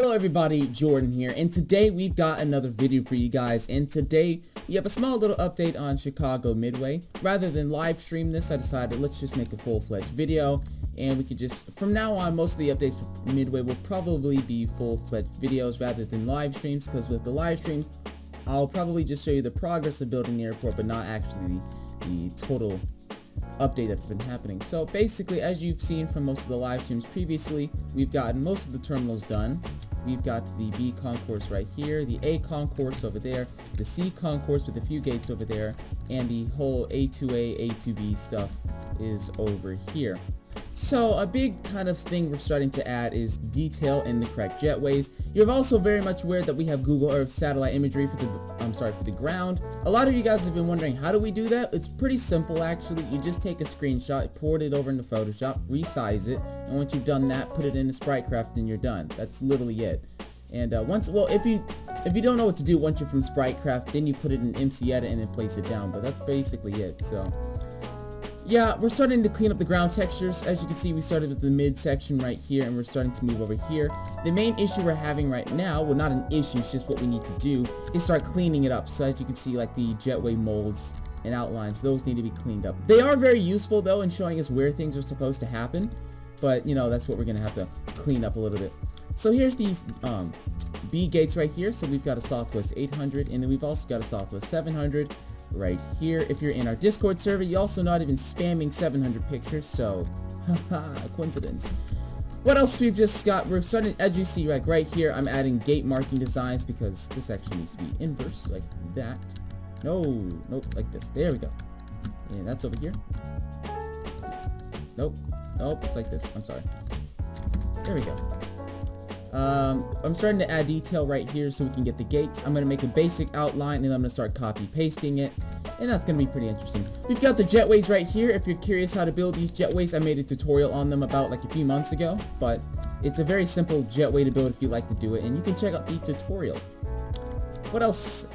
Hello everybody, Jordan here, and today we've got another video for you guys, and today we have a small little update on Chicago Midway. Rather than live stream this, I decided let's just make a full-fledged video, and we could just, from now on, most of the updates for Midway will probably be full-fledged videos rather than live streams, because with the live streams, I'll probably just show you the progress of building the airport, but not actually the total update that's been happening. So basically, as you've seen from most of the live streams previously, we've gotten most of the terminals done. We've got the B concourse right here, the A concourse over there, the C concourse with a few gates over there, and the whole A2A, A2B stuff is over here. So a big kind of thing we're starting to add is detail in the correct jetways. You're also very much aware that we have Google Earth satellite imagery for the ground. A lot of you guys have been wondering, how do we do that? It's pretty simple actually. You just take a screenshot, port it over into Photoshop, resize it, and once you've done that, put it into SpriteCraft and you're done. That's literally it. And if you don't know what to do once you're from SpriteCraft, then you put it in MC Edit and then place it down. But that's basically it. So yeah, we're starting to clean up the ground textures. As you can see, we started with the mid section right here, and we're starting to move over here. The main issue we're having right now, well, not an issue, it's just what we need to do, is start cleaning it up. So as you can see, like the jetway molds and outlines, those need to be cleaned up. They are very useful, though, in showing us where things are supposed to happen. But, you know, that's what we're going to have to clean up a little bit. So here's these B gates right here. So we've got a Southwest 800, and then we've also got a Southwest 700. Right here. If you're in our Discord server, you also not even spamming 700 pictures, so haha, coincidence. What else we've just got? We're starting, as you see, like right here, I'm adding gate marking designs because this actually needs to be inverse, like that. Nope, like this. There we go. And that's over here. Nope, it's like this. I'm sorry. There we go. I'm starting to add detail right here so we can get the gates. I'm going to make a basic outline and then I'm going to start copy pasting it, and that's going to be pretty interesting. We've got the jetways right here. If you're curious how to build these jetways, I made a tutorial on them about like a few months ago, but it's a very simple jetway to build if you like to do it, and you can check out the tutorial. What else?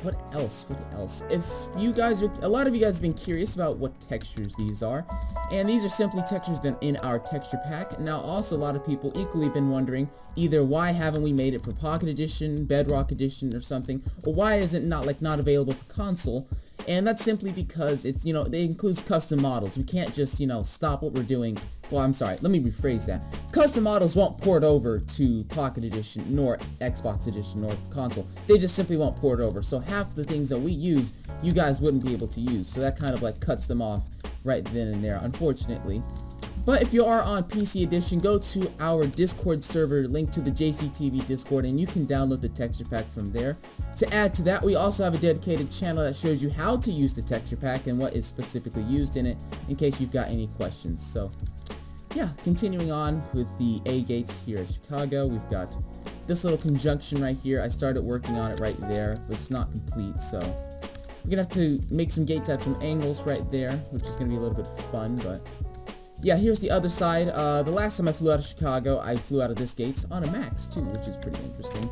If you guys are, a lot of you guys have been curious about what textures these are, and these are simply textures done in our texture pack. Now also a lot of people equally been wondering either why haven't we made it for Pocket Edition, Bedrock Edition or something, or why is it not available for console? And that's simply because it's, you know, it includes custom models. We can't just, you know, stop what we're doing. Well, I'm sorry, let me rephrase that. Custom models won't port over to Pocket Edition, nor Xbox Edition, nor console. They just simply won't port over. So half the things that we use, you guys wouldn't be able to use. So that kind of like cuts them off right then and there, unfortunately. But if you are on PC Edition, go to our Discord server, link to the JCTV Discord, and you can download the texture pack from there. To add to that, we also have a dedicated channel that shows you how to use the texture pack and what is specifically used in it, in case you've got any questions. So yeah, continuing on with the A gates here at Chicago, we've got this little conjunction right here. I started working on it right there, but it's not complete, so we're gonna have to make some gates at some angles right there, which is gonna be a little bit fun. But yeah, here's the other side. The last time I flew out of Chicago, I flew out of this gates on a Max too, which is pretty interesting.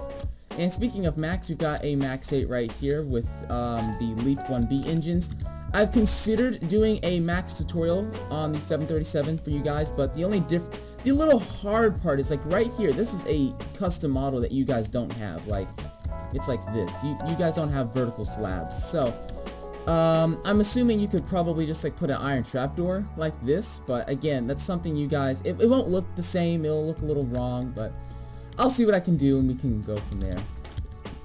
And speaking of Max, we've got a Max 8 right here with the Leap 1B engines. I've considered doing a Max tutorial on the 737 for you guys, but the little hard part is like right here. This is a custom model that you guys don't have. Like, it's like this. You guys don't have vertical slabs. So I'm assuming you could probably just like put an iron trapdoor like this, but again, that's something you guys, it won't look the same. It'll look a little wrong, but I'll see what I can do and we can go from there.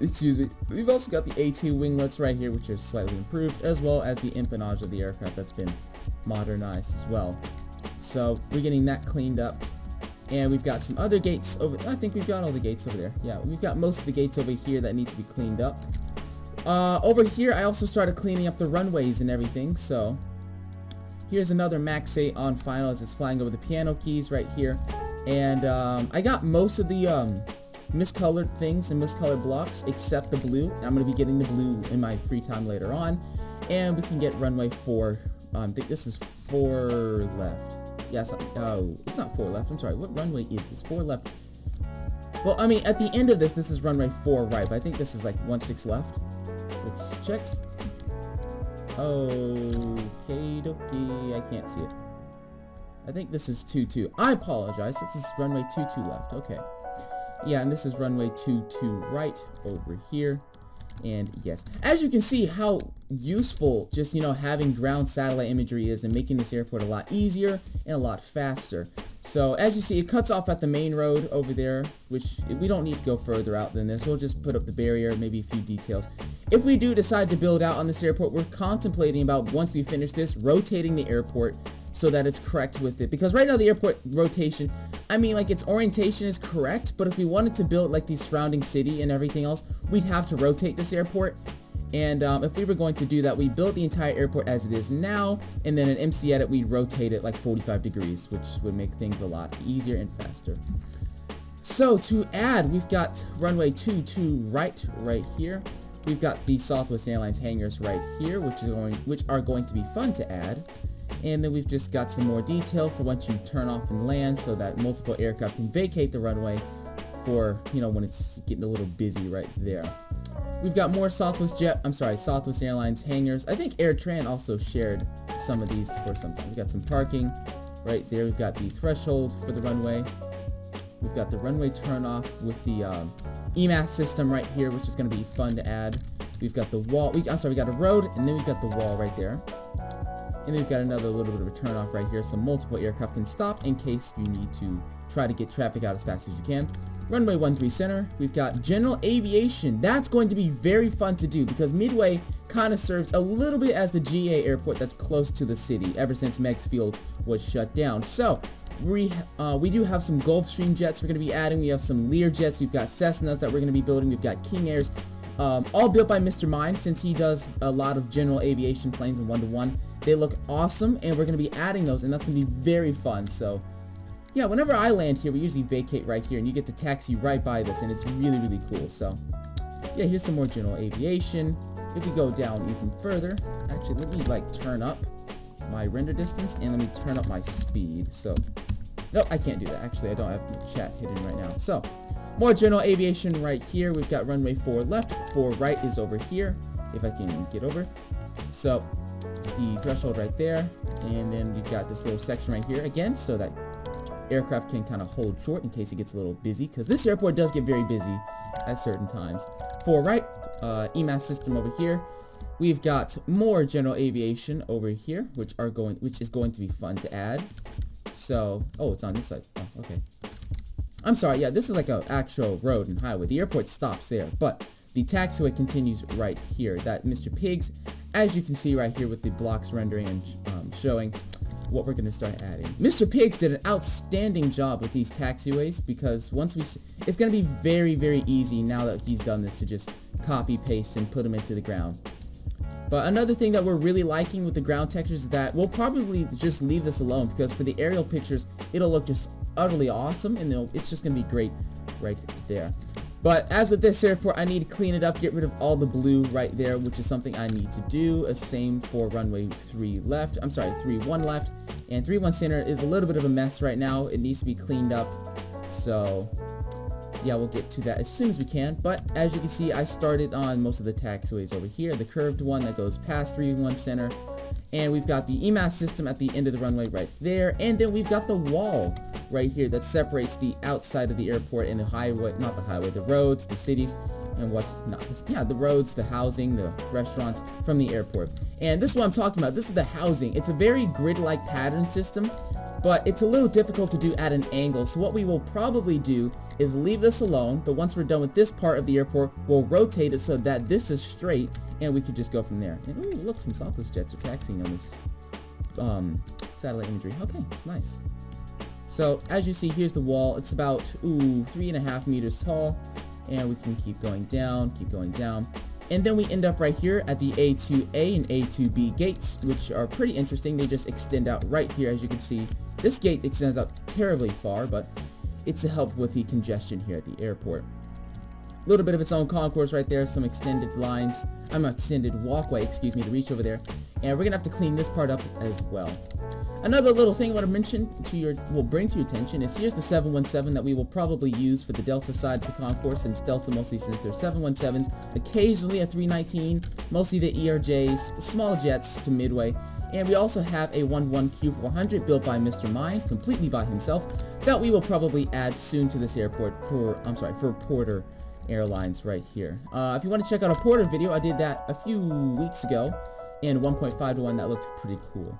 Excuse me. We've also got the A2 winglets right here, which are slightly improved, as well as the empennage of the aircraft that's been modernized as well. So we're getting that cleaned up, and we've got some other gates over. I think we've got all the gates over there. Yeah, we've got most of the gates over here that need to be cleaned up. Over here, I also started cleaning up the runways and everything. So here's another Max 8 on final as it's flying over the piano keys right here. And I got most of the miscolored things and miscolored blocks except the blue. I'm going to be getting the blue in my free time later on. And we can get runway 4. I think this is 4 left. Yes, oh, it's not 4 left. I'm sorry. What runway is this? 4 left. Well, I mean, at the end of this is runway 4 right, but I think this is like 1/6 left. Let's check. Okay, dokie. I can't see it. I think this is 2-2. I apologize. This is runway 22 left. Okay. Yeah, and this is runway 22 right over here. And yes, as you can see how useful just, you know, having ground satellite imagery is and making this airport a lot easier and a lot faster. So as you see, it cuts off at the main road over there, which we don't need to go further out than this. We'll just put up the barrier, maybe a few details. If we do decide to build out on this airport, we're contemplating about, once we finish this, rotating the airport so that it's correct with it. Because right now the airport rotation, I mean, like, its orientation is correct, but if we wanted to build like the surrounding city and everything else, we'd have to rotate this airport. And if we were going to do that, we built the entire airport as it is now, and then in MC Edit we rotate it like 45 degrees, which would make things a lot easier and faster. So to add, we've got runway 22 right here. We've got the Southwest Airlines hangars right here, which are going to be fun to add. And then we've just got some more detail for once you turn off and land, so that multiple aircraft can vacate the runway for, you know, when it's getting a little busy right there. We've got more Southwest Airlines hangars. I think AirTran also shared some of these for some time. We've got some parking right there. We've got the threshold for the runway. We've got the runway turnoff with the EMAS system right here, which is going to be fun to add. We've got the wall. We got a road, and then we've got the wall right there. And then we've got another little bit of a turnoff right here, so multiple aircraft can stop in case you need to try to get traffic out as fast as you can. Runway 13 center, we've got general aviation. That's going to be very fun to do because Midway kind of serves a little bit as the GA airport that's close to the city ever since Meigs Field was shut down. So we do have some Gulfstream jets we're going to be adding. We have some Lear jets. We've got Cessnas that we're going to be building. We've got King Airs, all built by Mr. Mind, since he does a lot of general aviation planes in 1-to-1. They look awesome, and we're going to be adding those, and that's going to be very fun. So yeah, whenever I land here, we usually vacate right here, and you get to taxi right by this, and it's really, really cool. So yeah, here's some more general aviation. If we go down even further, actually, let me like turn up my render distance, and let me turn up my speed. So nope, I can't do that. Actually, I don't have the chat hidden right now. So more general aviation right here. We've got runway 4 left, 4 right is over here, if I can get over. So the threshold right there, and then we've got this little section right here again, so that aircraft can kind of hold short in case it gets a little busy, because this airport does get very busy at certain times. 4 right, EMAS system over here. We've got more general aviation over here, which is going to be fun to add. So, oh, it's on this side. Oh, okay. I'm sorry. Yeah, this is like an actual road and highway. The airport stops there, but the taxiway continues right here. That Mr. Pigs, as you can see right here with the blocks rendering and showing what we're going to start adding. Mr. Pigs did an outstanding job with these taxiways, because it's going to be very, very easy now that he's done this to just copy, paste, and put them into the ground. But another thing that we're really liking with the ground textures is that we'll probably just leave this alone, because for the aerial pictures, it'll look just utterly awesome, and it's just going to be great right there. But as with this airport, I need to clean it up, get rid of all the blue right there, which is something I need to do. Same for runway 3 left. I'm sorry, 3-1 left. And 3-1 center is a little bit of a mess right now. It needs to be cleaned up. So yeah, we'll get to that as soon as we can. But as you can see, I started on most of the taxiways over here. The curved one that goes past 3-1 center. And we've got the EMAS system at the end of the runway right there. And then we've got the wall right here that separates the outside of the airport and the highway, not the highway, the roads, the cities, and what's not. Yeah, the roads, the housing, the restaurants from the airport. And this is what I'm talking about. This is the housing. It's a very grid-like pattern system, but it's a little difficult to do at an angle. So what we will probably do is leave this alone, but once we're done with this part of the airport, we'll rotate it so that this is straight, and we could just go from there. And ooh, look, some Southwest jets are taxiing on this satellite imagery. Okay, nice. So as you see, here's the wall. It's about 3.5 meters tall, and we can keep going down, and then we end up right here at the A2A and A2B gates, which are pretty interesting. They just extend out right here. As you can see, this gate extends out terribly far, but it's to help with the congestion here at the airport. A little bit of its own concourse right there, some extended lines, extended walkway, excuse me, to reach over there. And we're gonna have to clean this part up as well. Another little thing I want to mention bring to your attention is here's the 717 that we will probably use for the Delta side of the concourse, since Delta mostly sends their 717s, occasionally a 319, mostly the ERJs, small jets to Midway. And we also have a 11Q400 built by Mr. Mind, completely by himself, that we will probably add soon to this airport for Porter Airlines right here. If you want to check out a Porter video, I did that a few weeks ago in 1.5:1. That looked pretty cool.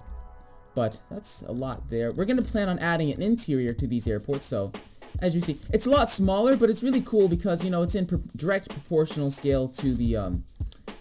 But that's a lot there. We're going to plan on adding an interior to these airports, so as you see, it's a lot smaller, but it's really cool because, you know, it's in direct proportional scale to the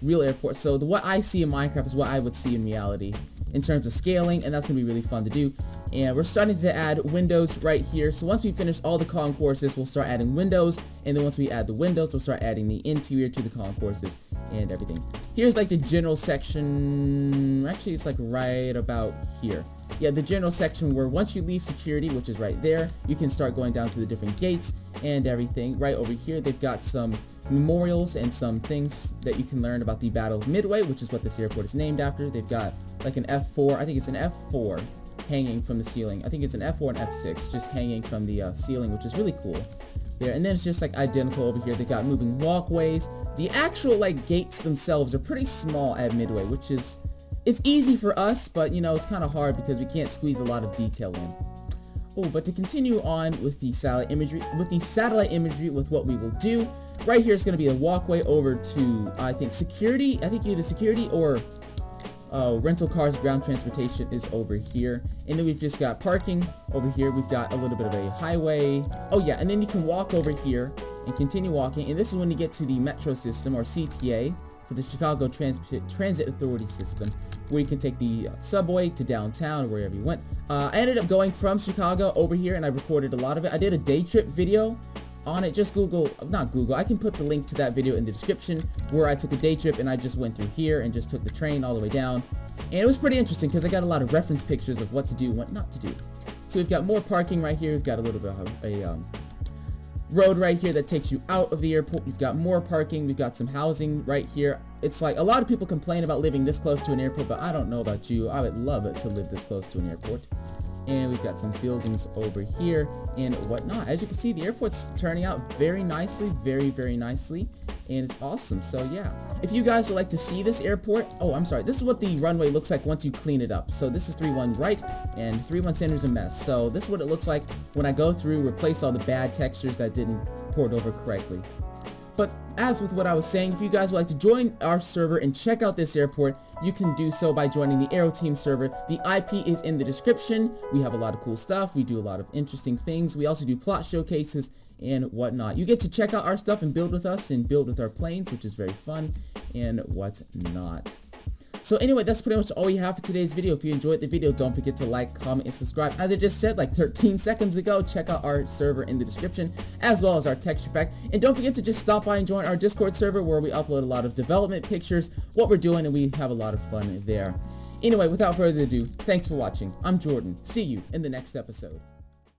real airport. So what I see in Minecraft is what I would see in reality in terms of scaling, and that's going to be really fun to do. And we're starting to add windows right here. So once we finish all the concourses, we'll start adding windows, and then once we add the windows, we'll start adding the interior to the concourses and everything. Here's like the general section. Actually, it's like right about here. Yeah, the general section where once you leave security, which is right there, you can start going down to the different gates and everything. Right over here, they've got some memorials and some things that you can learn about the Battle of Midway, which is what this airport is named after. They've got like an F4, I think it's an F4 hanging from the ceiling. I think it's an F4 and F6 just hanging from the ceiling, which is really cool there. And then it's just like identical over here. They got moving walkways. The actual like gates themselves are pretty small at Midway, which is, it's easy for us, but you know, it's kind of hard because we can't squeeze a lot of detail in. Oh, but to continue on with the satellite imagery, with what we will do, right here is going to be a walkway over to, I think, security. I think either security or rental cars, ground transportation is over here. And then we've just got parking over here. We've got a little bit of a highway. Oh yeah, and then you can walk over here and continue walking. And this is when you get to the metro system, or CTA, for the Chicago Transit Authority system, where you can take the subway to downtown or wherever you went. I ended up going from Chicago over here, and I recorded a lot of it. I did a day trip video on it. Just not Google, I can put the link to that video in the description, where I took a day trip and I just went through here and just took the train all the way down. And it was pretty interesting because I got a lot of reference pictures of what to do and what not to do. So we've got more parking right here. We've got a little bit of a road right here that takes you out of the airport. We've got more parking. We've got some housing right here. It's like a lot of people complain about living this close to an airport, but I don't know about you. I would love it to live this close to an airport. And we've got some buildings over here and whatnot. As you can see, the airport's turning out very nicely, very, very nicely, and it's awesome. So yeah, if you guys would like to see this airport, oh, I'm sorry, this is what the runway looks like once you clean it up. So this is 3-1 right, and 3-1 center is a mess. So this is what it looks like when I go through, replace all the bad textures that didn't port over correctly. But as with what I was saying, if you guys would like to join our server and check out this airport, you can do so by joining the Aero Team server. The IP is in the description. We have a lot of cool stuff. We do a lot of interesting things. We also do plot showcases and whatnot. You get to check out our stuff and build with us and build with our planes, which is very fun and whatnot. So anyway, that's pretty much all we have for today's video. If you enjoyed the video, don't forget to like, comment, and subscribe. As I just said like 13 seconds ago, check out our server in the description, as well as our texture pack. And don't forget to just stop by and join our Discord server, where we upload a lot of development pictures, what we're doing, and we have a lot of fun there. Anyway, without further ado, thanks for watching. I'm Jordan. See you in the next episode.